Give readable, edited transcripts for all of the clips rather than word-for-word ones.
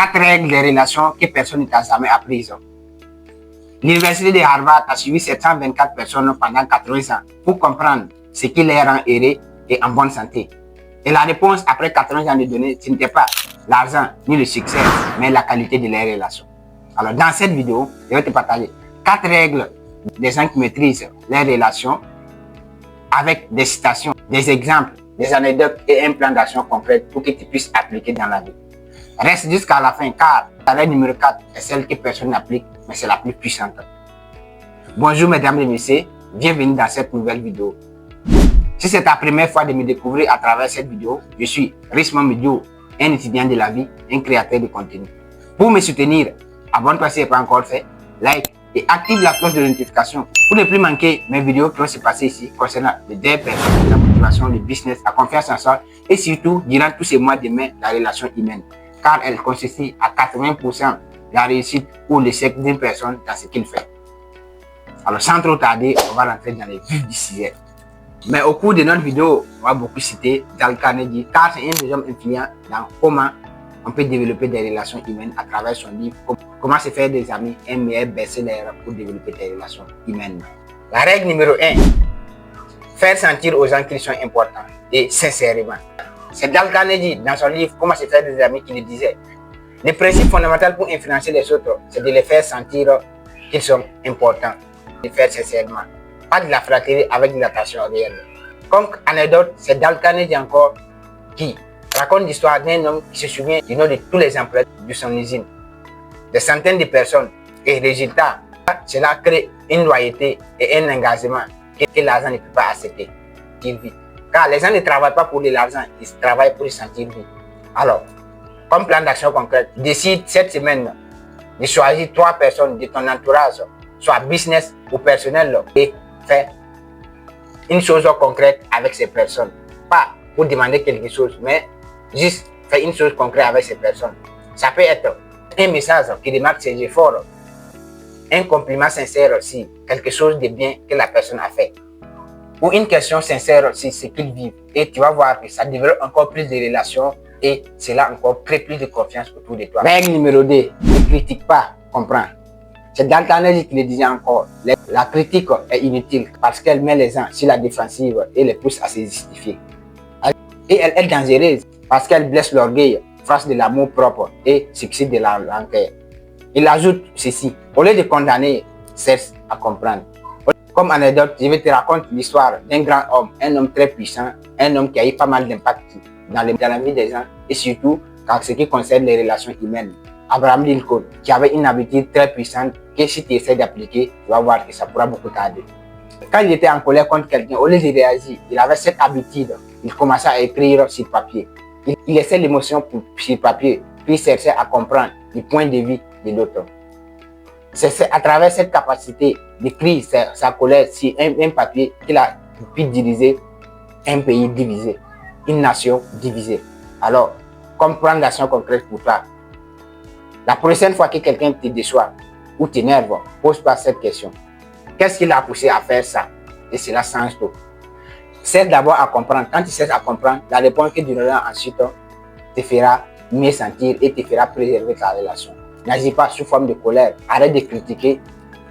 4 règles des relations que personne ne t'a jamais apprises. L'université de Harvard a suivi 724 personnes pendant 80 ans pour comprendre ce qui les rend heureux et en bonne santé. Et la réponse après 80 ans de données, ce n'était pas l'argent ni le succès, mais la qualité de leurs relations. Alors dans cette vidéo, je vais te partager 4 règles des gens qui maîtrisent leurs relations avec des citations, des exemples, des anecdotes et un plan d'action concret pour que tu puisses appliquer dans la vie. Reste jusqu'à la fin car la règle numéro 4 est celle que personne n'applique, mais c'est la plus puissante. Bonjour mesdames et messieurs, bienvenue dans cette nouvelle vidéo. Si c'est ta première fois de me découvrir à travers cette vidéo, je suis Richmond Medio, un étudiant de la vie, un créateur de contenu. Pour me soutenir, abonne-toi si ce n'est pas encore fait, like et active la cloche de notification pour ne plus manquer mes vidéos qui vont se passer ici concernant le développement, la motivation, le business, la confiance en soi et surtout durant tous ces mois de mai, la relation humaine. Car elle consiste à 80% de la réussite ou l'échec d'une personne dans ce qu'il fait. Alors sans trop tarder, on va rentrer dans les vifs du sujet. Mais au cours de notre vidéo, on va beaucoup citer Dale Carnegie car c'est un des hommes influents dans comment on peut développer des relations humaines à travers son livre Comment se faire des amis, un meilleur best-seller pour développer des relations humaines. La règle numéro 1, faire sentir aux gens qu'ils sont importants et sincèrement. C'est Dale Carnegie dans son livre Comment se faire des amis qui le disait. Le principe fondamental pour influencer les autres, c'est de les faire sentir qu'ils sont importants, de le faire sincèrement. Pas de la flatterie avec de l'attention réelle. Comme anecdote, c'est Dale Carnegie encore qui raconte l'histoire d'un homme qui se souvient du nom de tous les employés de son usine. Des centaines de personnes et résultat, cela crée une loyauté et un engagement que l'argent ne peut pas accepter. Car les gens ne travaillent pas pour l'argent, ils travaillent pour se sentir vivre. Alors, comme plan d'action concret, décide cette semaine de choisir 3 personnes de ton entourage, soit business ou personnel, et faire une chose concrète avec ces personnes. Pas pour demander quelque chose, mais juste faire une chose concrète avec ces personnes. Ça peut être un message qui remarque ses efforts, un compliment sincère aussi, quelque chose de bien que la personne a fait, ou une question sincère aussi, ce qu'ils vivent. Et tu vas voir que ça développe encore plus de relations et cela encore crée plus de confiance autour de toi. Règle numéro 2, ne critique pas, comprends. C'est Dale Carnegie qui le disait encore, la critique est inutile parce qu'elle met les gens sur la défensive et les pousse à se justifier. Et elle est dangereuse parce qu'elle blesse l'orgueil, face de l'amour propre et succès de la rancœur. Il ajoute ceci, au lieu de condamner, cherche à comprendre. Comme anecdote, je vais te raconter l'histoire d'un grand homme, un homme très puissant, un homme qui a eu pas mal d'impact dans la vie des gens et surtout en ce qui concerne les relations humaines. Abraham Lincoln, qui avait une habitude très puissante que si tu essaies d'appliquer, tu vas voir que ça pourra beaucoup t'aider. Quand il était en colère contre quelqu'un, au lieu de réagir, il avait cette habitude, il commençait à écrire sur papier. Il laissait l'émotion sur papier, puis cherchait à comprendre le point de vue de l'autre. C'est à travers cette capacité d'écrire sa colère sur un papier qu'il a pu diriger un pays divisé, une nation divisée. Alors, comme plan d'action concrète pour toi, la prochaine fois que quelqu'un te déçoit ou t'énerve, pose-toi cette question. Qu'est-ce qui l'a poussé à faire ça? Et cela change tout. Cesse d'abord à comprendre. Quand tu cesses à comprendre, la réponse que tu donneras ensuite te fera mieux sentir et te fera préserver ta relation. N'agis pas sous forme de colère. Arrête de critiquer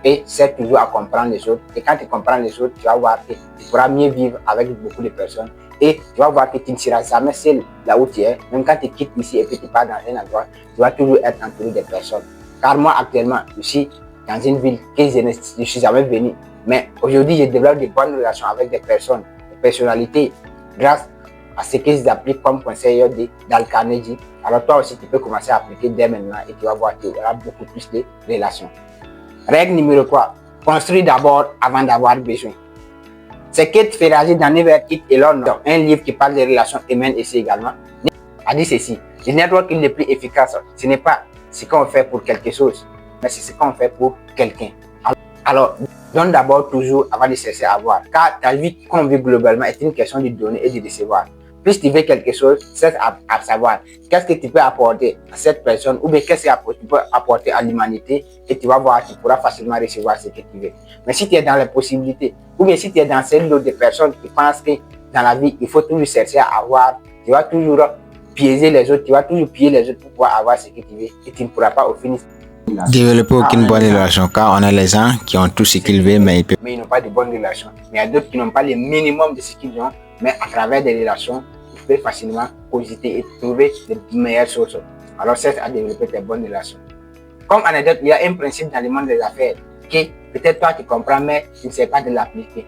et cesse toujours à comprendre les autres. Et quand tu comprends les autres, tu vas voir que tu pourras mieux vivre avec beaucoup de personnes. Et tu vas voir que tu ne seras jamais seul là où tu es. Même quand tu quittes ici et que tu pars dans un endroit, tu vas toujours être entouré de personnes. Car moi, actuellement, je suis dans une ville que je ne suis jamais venu. Mais aujourd'hui, je développe de bonnes relations avec des personnes, des personnalités, grâce à ce que j'applique comme conseiller de Dale Carnegie. Alors toi aussi, tu peux commencer à appliquer dès maintenant et tu vas voir qu'il y aura beaucoup plus de relations. Règle numéro 3, construis d'abord avant d'avoir besoin. C'est Kate Ferrazzi dans Never Eat Alone, un livre qui parle des relations humaines ici également, a dit ceci. Le networking le plus efficace, ce n'est pas ce qu'on fait pour quelque chose, mais c'est ce qu'on fait pour quelqu'un. Alors, donne d'abord toujours avant de chercher à avoir, car ta vie qu'on vit globalement est une question de donner et de recevoir. Plus tu veux quelque chose, c'est à savoir qu'est-ce que tu peux apporter à cette personne ou bien qu'est-ce que tu peux apporter à l'humanité et tu vas voir, tu pourras facilement recevoir ce que tu veux. Mais si tu es dans les possibilités ou bien si tu es dans celle de personnes qui pensent que dans la vie, il faut toujours chercher à avoir, tu vas toujours piéger les autres, tu vas toujours piller les autres pour pouvoir avoir ce que tu veux et tu ne pourras pas au final développer aucune bonne relation, car on a les gens qui ont tout ce qu'ils veulent, mais ils n'ont pas de bonnes relations. Mais il y a d'autres qui n'ont pas le minimum de ce qu'ils ont, mais à travers des relations, ils peuvent facilement cogiter et trouver les meilleures choses. Alors, c'est à développer des bonnes relations. Comme anecdote, il y a un principe dans le monde des affaires que peut-être toi tu comprends, mais tu ne sais pas de l'appliquer.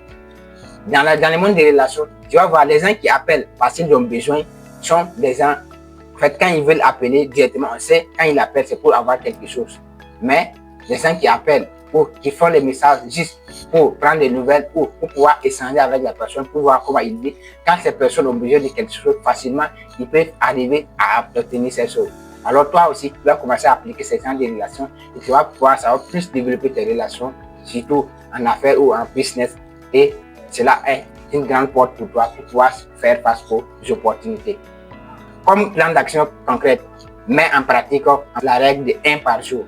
Dans le monde des relations, tu vas voir les gens qui appellent parce qu'ils ont besoin sont des gens, en fait, quand ils veulent appeler directement, on sait, quand ils appellent, c'est pour avoir quelque chose. Mais les gens qui appellent ou qui font les messages juste pour prendre des nouvelles ou pour pouvoir échanger avec la personne, pour voir comment il vit, quand ces personnes ont besoin de quelque chose facilement, ils peuvent arriver à obtenir ces choses. Alors toi aussi, tu vas commencer à appliquer ces genres de relations et tu vas pouvoir savoir plus développer tes relations, surtout en affaires ou en business. Et cela est une grande porte pour toi pour pouvoir faire face aux opportunités. Comme plan d'action concret, mets en pratique la règle de 1 par jour.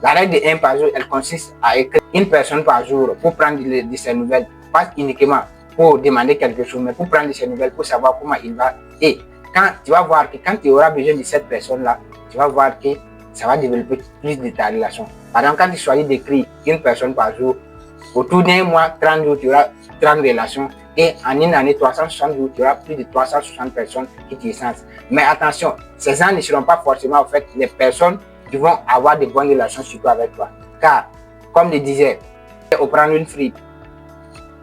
La règle de 1 par jour, elle consiste à écrire une personne par jour pour prendre de ses nouvelles, pas uniquement pour demander quelque chose, mais pour prendre de ses nouvelles, pour savoir comment il va. Et quand tu vas voir que quand tu auras besoin de cette personne-là, tu vas voir que ça va développer plus de ta relation. Par exemple, quand tu choisis d'écrire une personne par jour, autour d'un mois, 30 jours, tu auras 30 relations. Et en une année, 360 jours, tu auras plus de 360 personnes qui t'échangent. Mais attention, ces gens ne seront pas forcément en fait les personnes qui vont avoir de bonnes relations surtout avec toi. Car, comme je disais, au prendre une frite,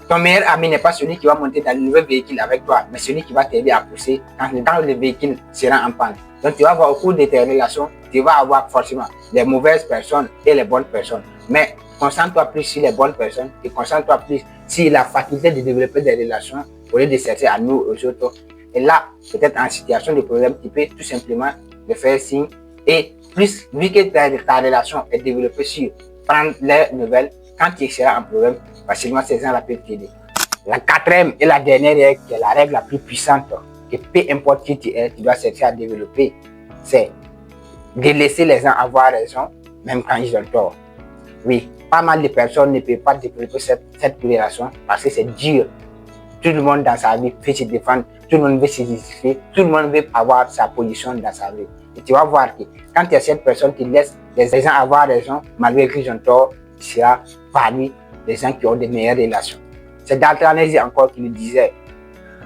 ton meilleur ami n'est pas celui qui va monter dans le nouvel véhicule avec toi, mais celui qui va t'aider à pousser quand le véhicule sera en panne. Donc tu vas voir au cours de tes relations, tu vas avoir forcément les mauvaises personnes et les bonnes personnes. Mais concentre-toi plus sur les bonnes personnes et concentre-toi plus sur la faculté de développer des relations au lieu de chercher à nous aux autres. Et là, peut-être en situation de problème, tu peux tout simplement le faire signe. Et plus, vu que ta relation est développée sur prendre les nouvelles, quand tu seras en problème, facilement ces gens-là peuvent t'aider. La quatrième et la dernière règle, qui est la règle la plus puissante, que peu importe qui tu es, tu dois chercher à développer, c'est de laisser les gens avoir raison, même quand ils ont tort. Oui, pas mal de personnes ne peuvent pas développer cette relation parce que c'est dur. Tout le monde dans sa vie veut se défendre, tout le monde veut se justifier, tout le monde veut avoir sa position dans sa vie. Et tu vas voir que quand tu es cette personne qui laisse les gens avoir raison, malgré qu'ils ont tort, tu seras parmi les gens qui ont des meilleures relations. C'est Dalton encore qui le disait.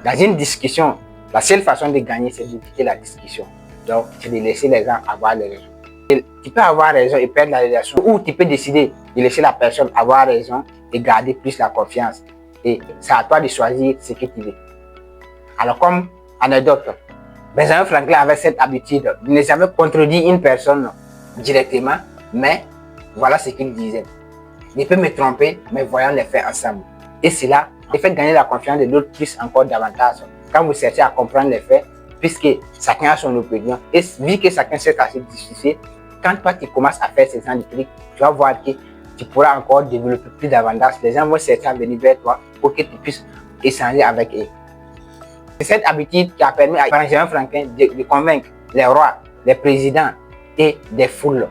Dans une discussion, la seule façon de gagner, c'est d'éviter la discussion. Donc, c'est de laisser les gens avoir les raisons. Tu peux avoir raison et perdre la relation, ou tu peux décider de laisser la personne avoir raison et garder plus la confiance. Et c'est à toi de choisir ce que tu veux. Alors, comme anecdote, Benjamin Franklin avait cette habitude de ne jamais contredire une personne directement, mais voilà ce qu'il disait. Je peux me tromper, mais voyons les faits ensemble. Et cela fait gagner la confiance de l'autre plus encore davantage. Quand vous cherchez à comprendre les faits, puisque chacun a son opinion, et vu que chacun sait à se justifier, quand toi tu commences à faire ces gens de trucs, tu vas voir que tu pourras encore développer plus davantage. Les gens vont chercher à venir vers toi pour que tu puisses échanger avec eux. C'est cette habitude qui a permis à Benjamin Franklin de convaincre les rois, les présidents et des foules.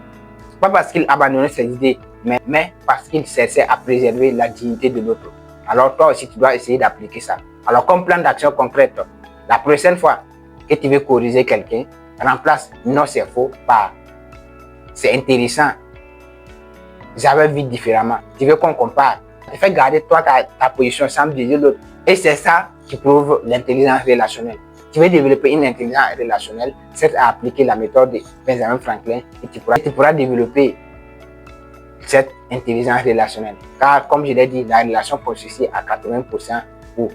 Pas parce qu'il abandonnait ses idées, mais parce qu'il cherchait à préserver la dignité de l'autre. Alors toi aussi, tu dois essayer d'appliquer ça. Alors comme plan d'action concrète, la prochaine fois que tu veux corriger quelqu'un, remplace non c'est faux par c'est intéressant. J'avais vu différemment. Tu veux qu'on compare. Tu fais garder toi ta position sans biaiser l'autre. Et c'est ça qui prouve l'intelligence relationnelle. Tu veux développer une intelligence relationnelle, c'est à appliquer la méthode de Benjamin Franklin et tu pourras développer cette intelligence relationnelle. Car comme je l'ai dit, la relation consiste à 80% pour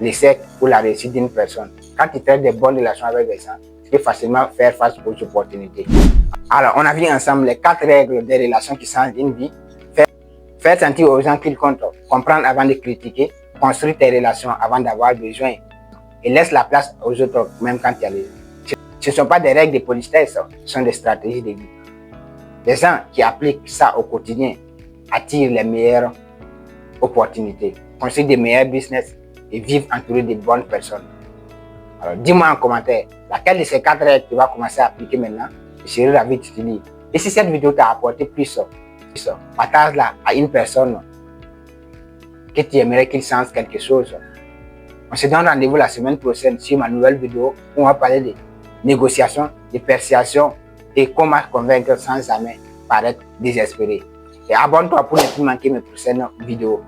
l'échec ou la réussite d'une personne. Quand tu fais des bonnes relations avec les gens, tu peux facilement faire face aux opportunités. Alors, on a vu ensemble les 4 règles des relations qui changent une vie. Faire sentir aux gens qu'ils comptent, comprendre avant de critiquer, construire tes relations avant d'avoir besoin et laisse la place aux autres même quand il y a les... Ce ne sont pas des règles de politesse, ce sont des stratégies de vie. Les gens qui appliquent ça au quotidien attirent les meilleures opportunités, construisent des meilleurs business et vivent entourés de bonnes personnes. Alors, dis-moi en commentaire, laquelle de ces 4 règles tu vas commencer à appliquer maintenant? Je serai ravi de te dire. Et si cette vidéo t'a apporté plus, partage-la à une personne que tu aimerais qu'il change quelque chose. On se donne rendez-vous la semaine prochaine sur ma nouvelle vidéo où on va parler de négociation, de persuasion et comment convaincre sans jamais paraître désespéré. Et abonne-toi pour ne plus manquer mes prochaines vidéos.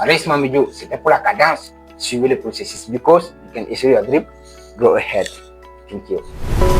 Reste mon vidéo, c'était pour la cadence. Suivez le processus because you can issue your dream. Go ahead. Thank you.